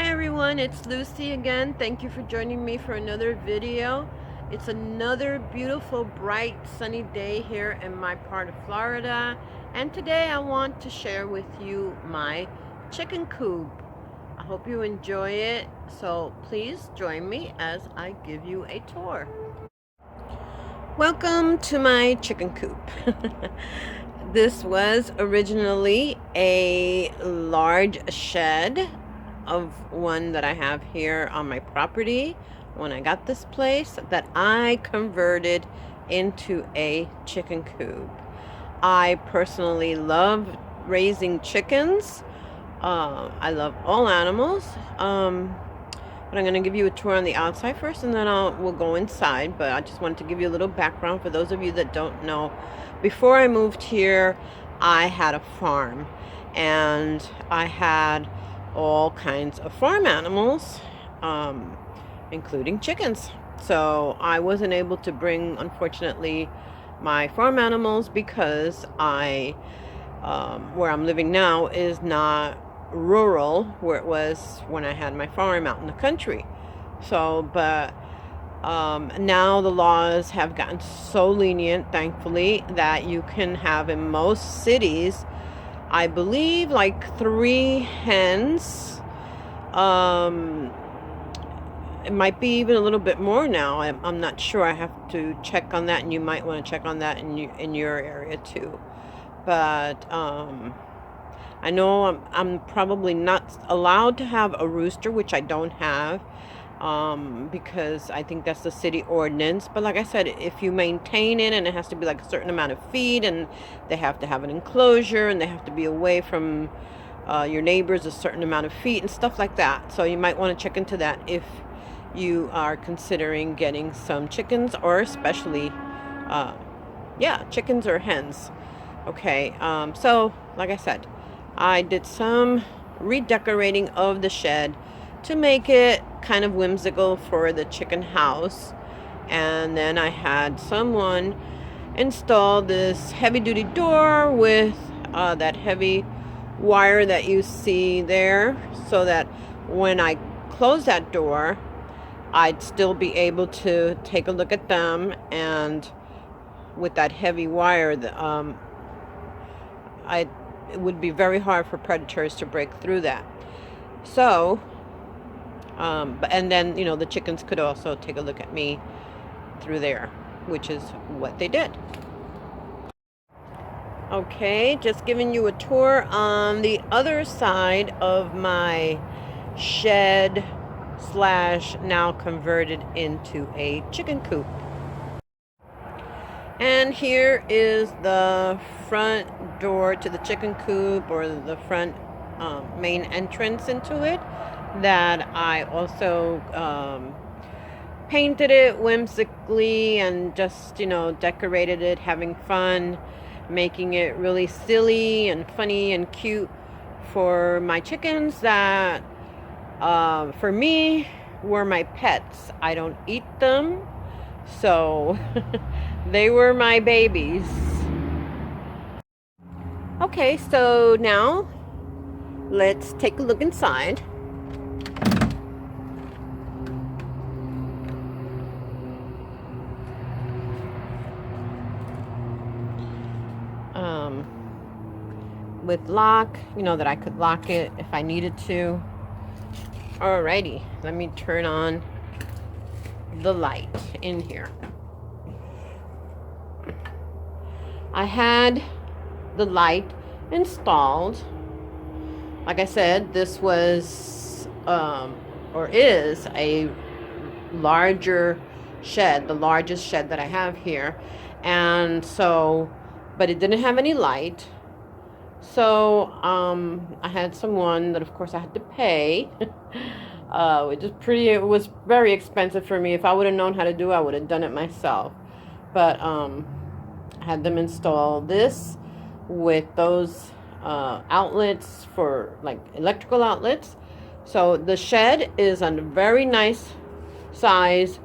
everyone, it's Lucy again. Thank you for joining me for another video. It's another beautiful, bright, sunny day here in my part of Florida. And today I want to share with you my chicken coop. I hope you enjoy it. So please join me as I give you a tour. Welcome to my chicken coop. This was originally a large shed of one that I have here on my property when I got this place that I converted into a chicken coop. I personally love raising chickens. I love all animals. But I'm going to give you a tour on the outside first, and then we'll go inside. But I just wanted to give you a little background for those of you that don't know. Before I moved here, I had a farm, and I had all kinds of farm animals, including chickens. So I wasn't able to bring, unfortunately, my farm animals because where I'm living now is not rural where it was when I had my farm out in the country. So, but now the laws have gotten so lenient, thankfully, that you can have in most cities, I believe, like 3 hens. It might be even a little bit more now. I'm not sure. I have to check on that, and you might want to check on that in your area too. But I know I'm probably not allowed to have a rooster, which I don't have, because I think that's the city ordinance. But like I said, if you maintain it, and it has to be like a certain amount of feed, and they have to have an enclosure, and they have to be away from your neighbors a certain amount of feet and stuff like that. So you might want to check into that if you are considering getting some chickens, or especially chickens or hens. Okay, so like I said, I did some redecorating of the shed to make it kind of whimsical for the chicken house. And then I had someone install this heavy duty door with that heavy wire that you see there, so that when I close that door, I'd still be able to take a look at them. And with that heavy wire, it would be very hard for predators to break through that. So, and then, the chickens could also take a look at me through there, which is what they did. Okay, just giving you a tour on the other side of my shed / now converted into a chicken coop. And here is the front door to the chicken coop, or the front main entrance into it, that I also painted it whimsically and just, decorated it, having fun, making it really silly and funny and cute for my chickens that, for me, were my pets. I don't eat them, so they were my babies. Okay, so now let's take a look inside. With lock, that I could lock it if I needed to. Alrighty, let me turn on the light in here. I had the light installed. Like I said, this was or is a larger shed, the largest shed that I have here. And so, but it didn't have any light. So I had someone that, of course, I had to pay, which is it was very expensive for me. If I would have known how to do it, I would have done it myself. But I had them install this with those outlets for, like, electrical outlets. So the shed is a very nice size,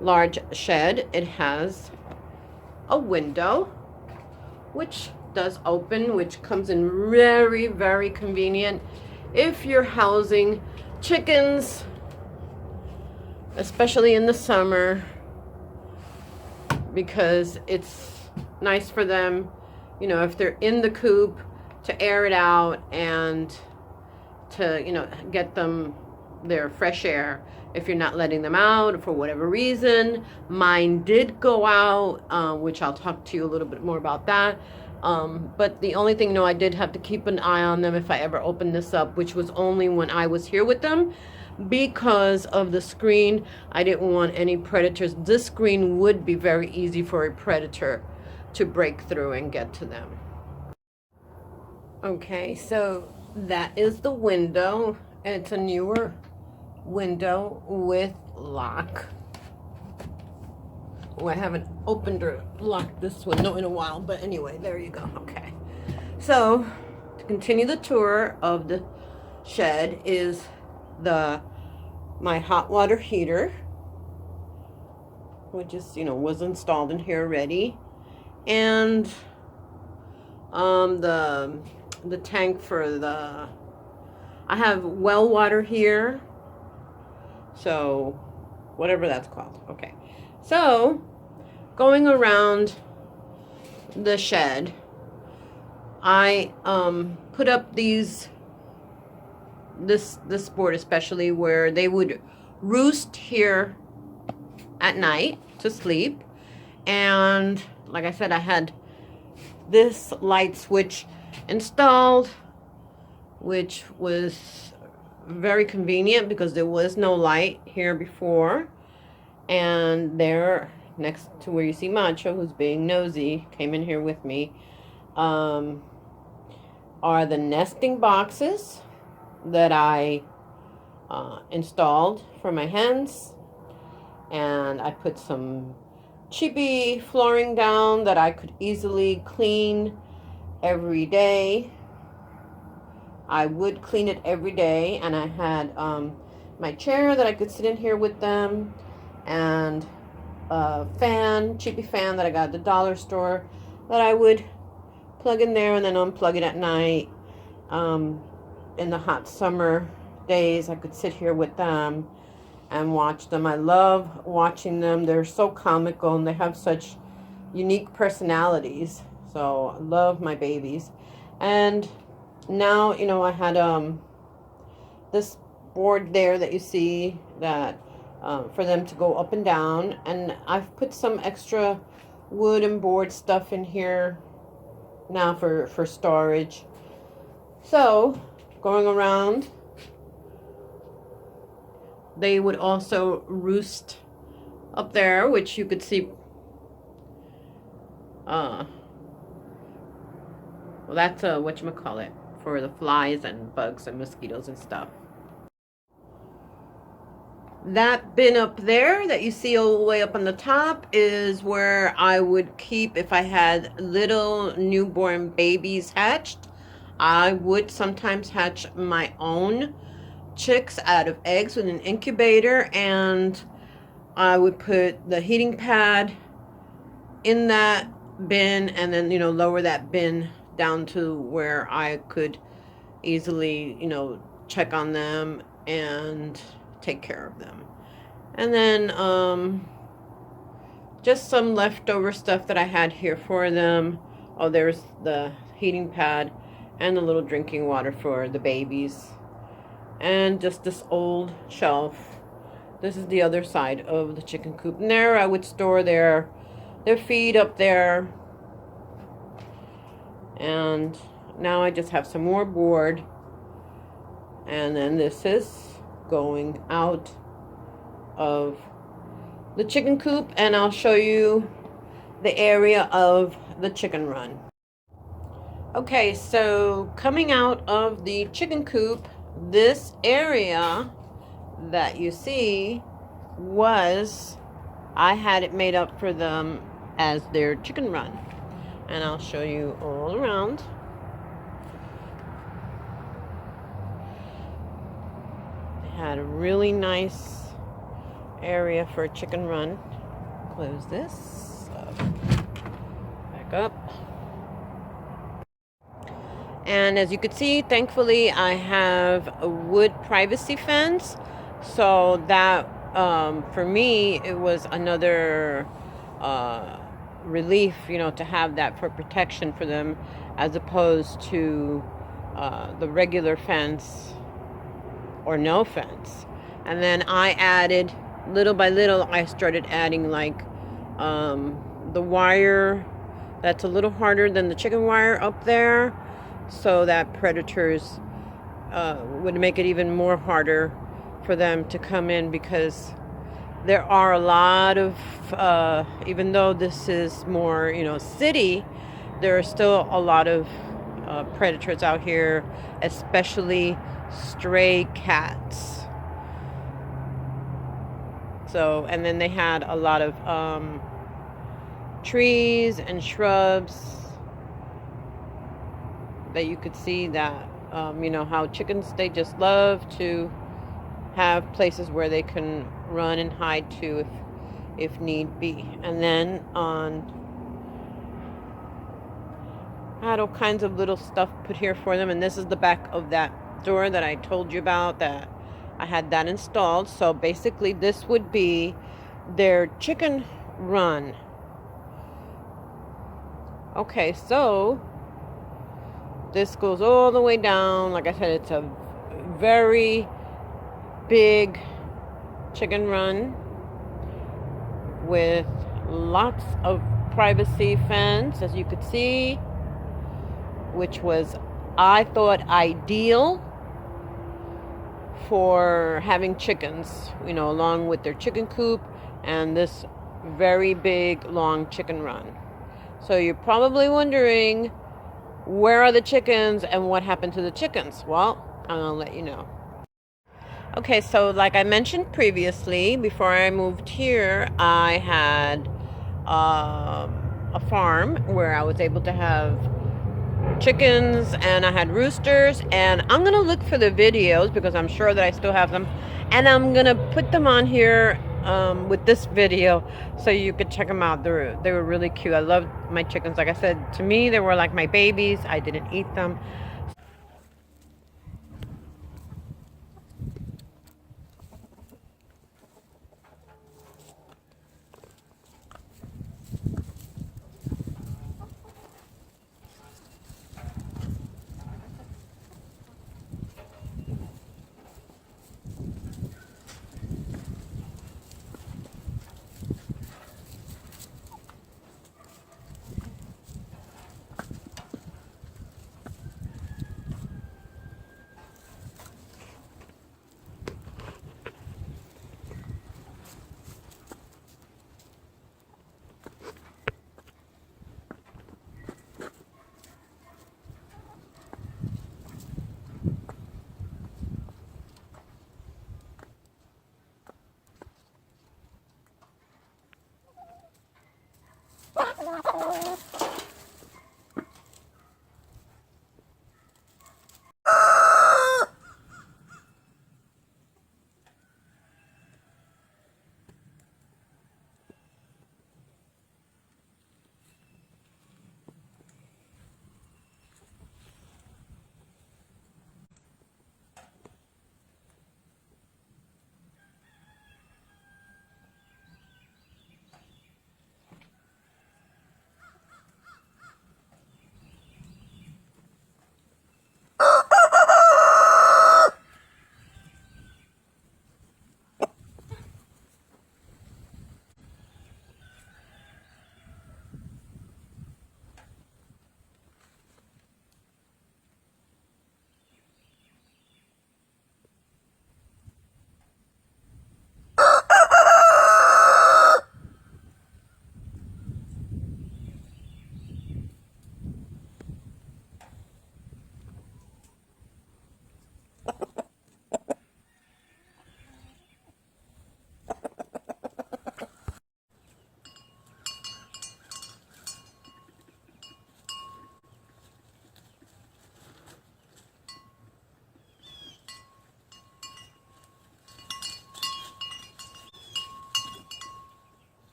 large shed. It has a window, which does open, which comes in very, very convenient if you're housing chickens, especially in the summer, because it's nice for them, you know, if they're in the coop, to air it out and to, you know, get them their fresh air. If you're not letting them out for whatever reason, mine did go out, which I'll talk to you a little bit more about that. But the only thing, you know, I did have to keep an eye on them if I ever opened this up, which was only when I was here with them, because of the screen. I didn't want any predators. This screen would be very easy for a predator to break through and get to them. Okay, so that is the window. It's a newer window with lock. Oh, I haven't opened or locked this window in a while, but anyway, there you go. Okay, so to continue the tour of the shed is my hot water heater, which is, you know, was installed in here already, and the tank for I have well water here, so whatever that's called. Okay, so going around the shed, I put up this board, especially where they would roost here at night to sleep. And like I said, I had this light switch installed, which was very convenient because there was no light here before. And there, next to where you see Macho, who's being nosy, came in here with me, are the nesting boxes that I installed for my hens. And I put some cheapy flooring down that I could easily clean every day. I would clean it every day, and I had my chair that I could sit in here with them, and a fan, cheapy fan that I got at the dollar store that I would plug in there and then unplug it at night. In the hot summer days, I could sit here with them and watch them. I love watching them. They're so comical and they have such unique personalities. So I love my babies. And now, you know, I had this board there that you see that for them to go up and down, and I've put some extra wood and board stuff in here now for storage. So going around, they would also roost up there, which you could see. Well, that's whatchamacallit, for the flies and bugs and mosquitoes and stuff. That bin up there that you see all the way up on the top is where I would keep, if I had little newborn babies hatched, I would sometimes hatch my own chicks out of eggs with an incubator, and I would put the heating pad in that bin, and then, you know, lower that bin down to where I could easily, you know, check on them and take care of them. And then just some leftover stuff that I had here for them. Oh, there's the heating pad and the little drinking water for the babies, and just this old shelf. This is the other side of the chicken coop, and there I would store their feed up there. And now I just have some more board, and then this is going out of the chicken coop, and I'll show you the area of the chicken run. Okay, so coming out of the chicken coop, this area that you see I had it made up for them as their chicken run, and I'll show you all around. They had a really nice area for a chicken run. Close this up. Back up. And as you can see, thankfully, I have a wood privacy fence. So that, for me, it was another uh, relief, to have that for protection for them, as opposed to the regular fence or no fence. And then I added, little by little, I started adding like the wire that's a little harder than the chicken wire up there, so that predators would make it even more harder for them to come in, because there are a lot of, even though this is more, city, there are still a lot of predators out here, especially stray cats. So, and then they had a lot of trees and shrubs that you could see that, how chickens, they just love to have places where they can run and hide to if need be. And then I had all kinds of little stuff put here for them, and this is the back of that door that I told you about, that I had that installed. So basically this would be their chicken run. Okay, so this goes all the way down. Like I said, it's a very big chicken run with lots of privacy fence, as you could see, which was, I thought, ideal for having chickens, along with their chicken coop and this very big long chicken run. So you're probably wondering, where are the chickens and what happened to the chickens? Well, I'll let you know. Okay, so like I mentioned previously, before I moved here, I had a farm where I was able to have chickens, and I had roosters, and I'm gonna look for the videos because I'm sure that I still have them, and I'm gonna put them on here with this video so you could check them out. They were really cute. I loved my chickens. Like I said, to me they were like my babies. I didn't eat them.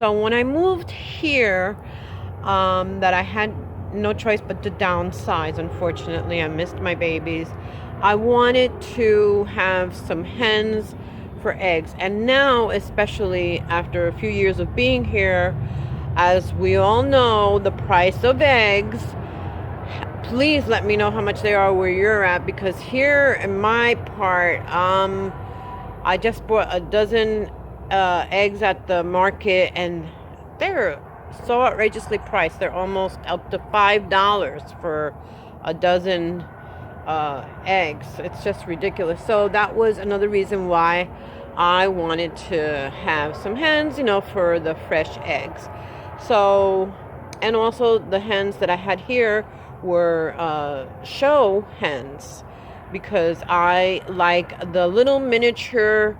So when I moved here, that I had no choice but to downsize. Unfortunately, I missed my babies. I wanted to have some hens for eggs. And now, especially after a few years of being here, as we all know, the price of eggs, please let me know how much they are where you're at, because here in my part, I just bought a dozen eggs at the market, and they're so outrageously priced. They're almost up to $5 for a dozen eggs. It's just ridiculous. So that was another reason why I wanted to have some hens, for the fresh eggs. So, and also the hens that I had here were show hens, because I like the little miniature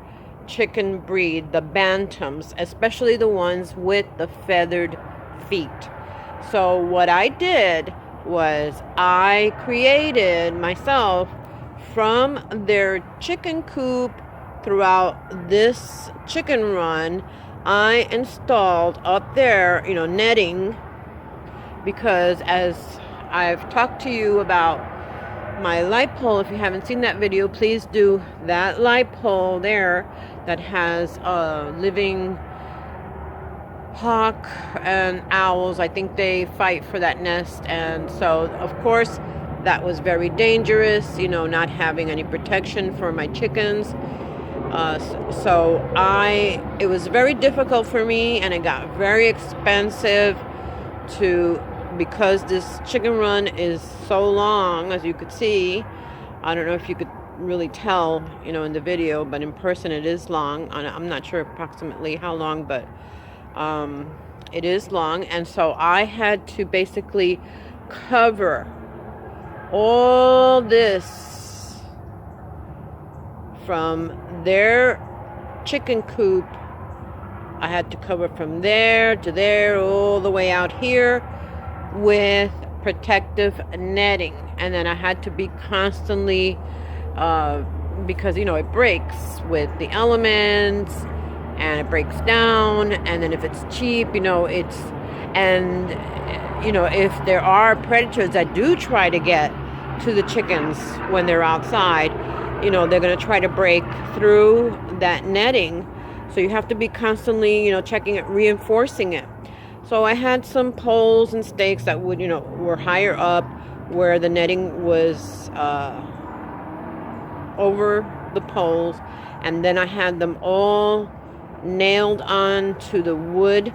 chicken breed, the bantams, especially the ones with the feathered feet. So what I did was I created myself from their chicken coop throughout this chicken run. I installed up there, netting, because as I've talked to you about my light pole, if you haven't seen that video, please do. That light pole there that has living hawk and owls, I think they fight for that nest. And so of course that was very dangerous, not having any protection for my chickens. So it was very difficult for me, and it got very expensive because this chicken run is so long, as you could see. I don't know if you could really tell, in the video, but in person it is long. I'm not sure approximately how long, but it is long. And so I had to basically cover all this from their chicken coop. I had to cover from there to there, all the way out here, with protective netting. And then I had to be constantly, because it breaks with the elements, and it breaks down. And then if it's cheap, if there are predators that do try to get to the chickens when they're outside, they're going to try to break through that netting. So you have to be constantly, checking it, reinforcing it. So I had some poles and stakes that were higher up, where the netting was over the poles. And then I had them all nailed on to the wood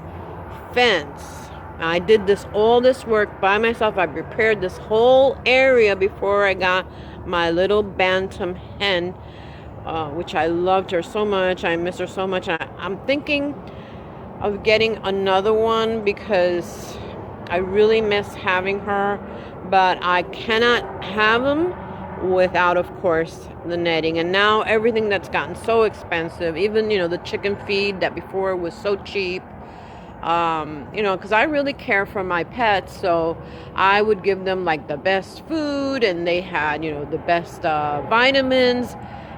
fence. I did all this work by myself. I prepared this whole area before I got my little bantam hen, which I loved her so much. I miss her so much. I'm thinking of getting another one, because I really miss having her, but I cannot have them without, of course, the netting. And now everything that's gotten so expensive, even the chicken feed that before was so cheap, because I really care for my pets, so I would give them like the best food, and they had the best vitamins,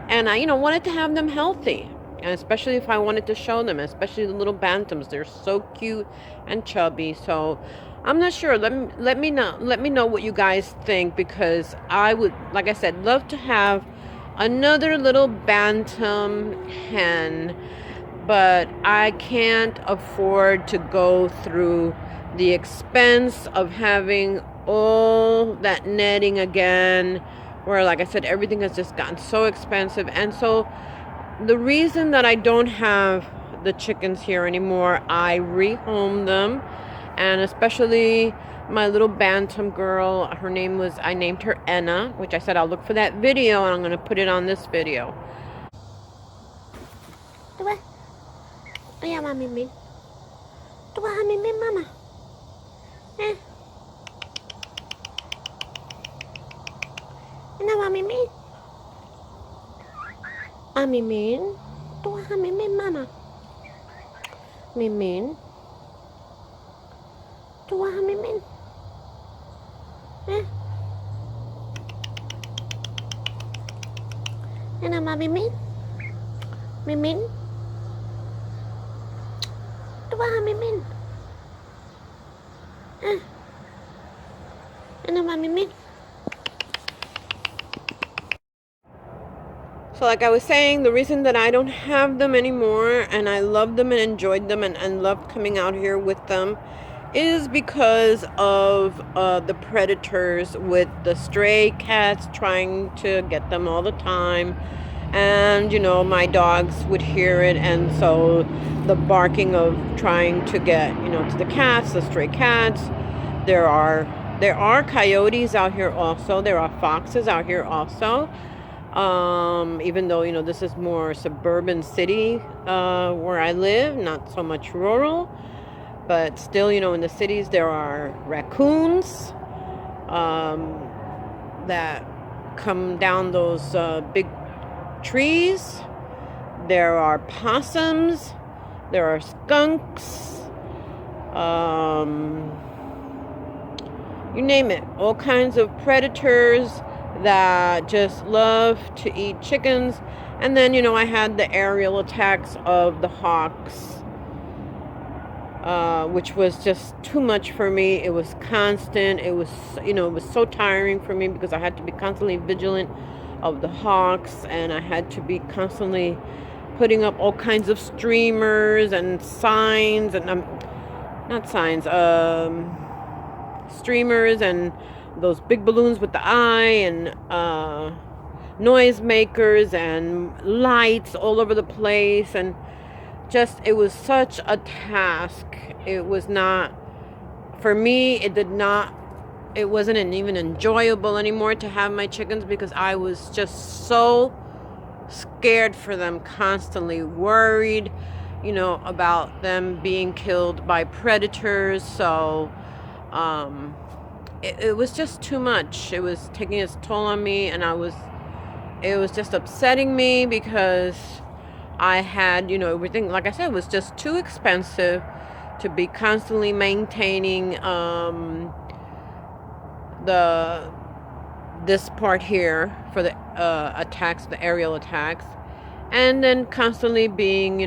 and I wanted to have them healthy. And especially if I wanted to show them, especially the little bantams, they're so cute and chubby. So I'm not sure. Let me know what you guys think, because I would, like I said, love to have another little bantam hen, but I can't afford to go through the expense of having all that netting again, where, like I said, everything has just gotten so expensive. And so the reason that I don't have the chickens here anymore, I rehomed them. And especially my little bantam girl, I named her Enna, which I said I'll look for that video, and I'm going to put it on this video. Mama. Mimin, tua mimin mama. Mimin, tua mimin. Mimin, mimin, ba, Mimin? Ano ba, Mimin? So like I was saying, the reason that I don't have them anymore, and I loved them and enjoyed them and loved coming out here with them, is because of the predators with the stray cats trying to get them all the time. And, my dogs would hear it, and so the barking of trying to get, to the cats, the stray cats. There are coyotes out here also. There are foxes out here also. Even though, this is more suburban city where I live, not so much rural. But still, in the cities, there are raccoons that come down those big trees. There are possums. There are skunks. You name it. All kinds of predators that just love to eat chickens. And then, I had the aerial attacks of the hawks, which was just too much for me. It was constant. It was so tiring for me because I had to be constantly vigilant of the hawks, and I had to be constantly putting up all kinds of streamers and signs, and not signs, streamers and those big balloons with the eye, and noise makers and lights all over the place, and just, it was such a task. It was not, for me, it wasn't even enjoyable anymore to have my chickens, because I was just so scared for them, constantly worried, about them being killed by predators. So it was just too much. It was taking its toll on me, and it was just upsetting me because I had, everything, like I said, was just too expensive to be constantly maintaining this part here for the attacks, the aerial attacks, and then constantly being,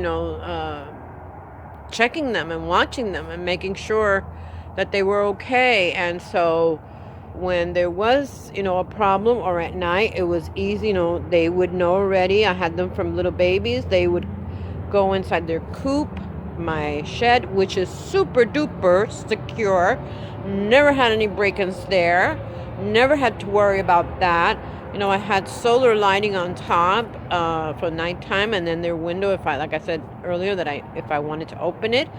checking them and watching them and making sure that they were okay. And so when there was, a problem, or at night, it was easy, they would know already. I had them from little babies. They would go inside their coop, my shed, which is super duper secure. Never had any break-ins there. Never had to worry about that. I had solar lighting on top for nighttime, and then their window, like I said earlier, that if I wanted to open it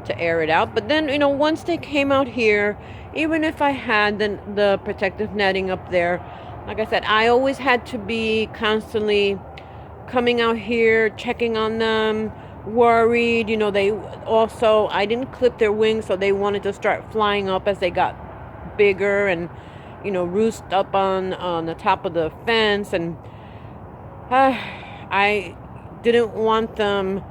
to air it out. But then, once they came out here, even if I had the protective netting up there, like I said, I always had to be constantly coming out here, checking on them, worried. I didn't clip their wings, so they wanted to start flying up as they got bigger, and roost up on the top of the fence. And I didn't want them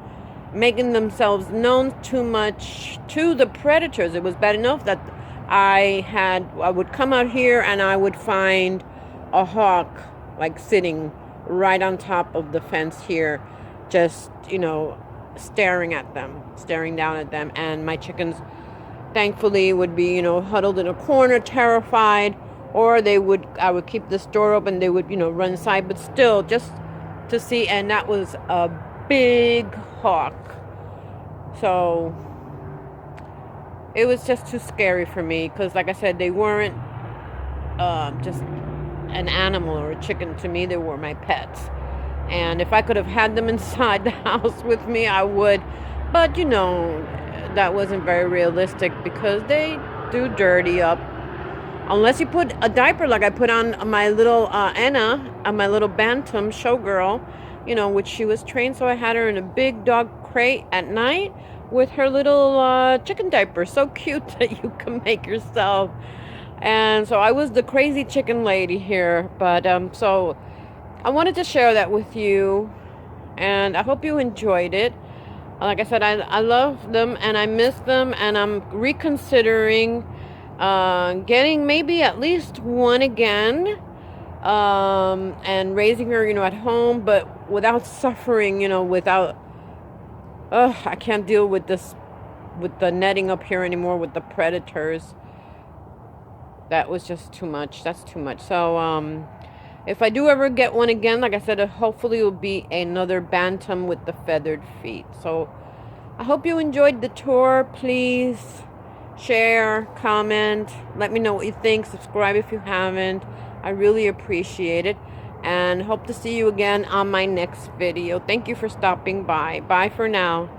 making themselves known too much to the predators. It was bad enough that I would come out here and I would find a hawk like sitting right on top of the fence here, just staring down at them. And my chickens, thankfully, would be huddled in a corner, terrified, or I would keep this door open. They would run inside, but still, just to see. And that was a big hawk, so it was just too scary for me, because like I said, they weren't just an animal or a chicken to me. They were my pets, and if I could have had them inside the house with me, I would. But that wasn't very realistic, because they do dirty up, unless you put a diaper like I put on my little Anna, my little bantam showgirl, which she was trained. So I had her in a big dog crate at night with her little chicken diaper. So cute that you can make yourself. And so I was the crazy chicken lady here. But so I wanted to share that with you, and I hope you enjoyed it. Like I said, I love them and I miss them, and I'm reconsidering getting maybe at least one again, and raising her, at home, but without suffering, I can't deal with this with the netting up here anymore with the predators. That was just too much. That's too much. So if I do ever get one again, like I said, hopefully it will be another bantam with the feathered feet. So I hope you enjoyed the tour. Please share, comment, let me know what you think. Subscribe if you haven't. I really appreciate it, and hope to see you again on my next video. Thank you for stopping by. Bye for now.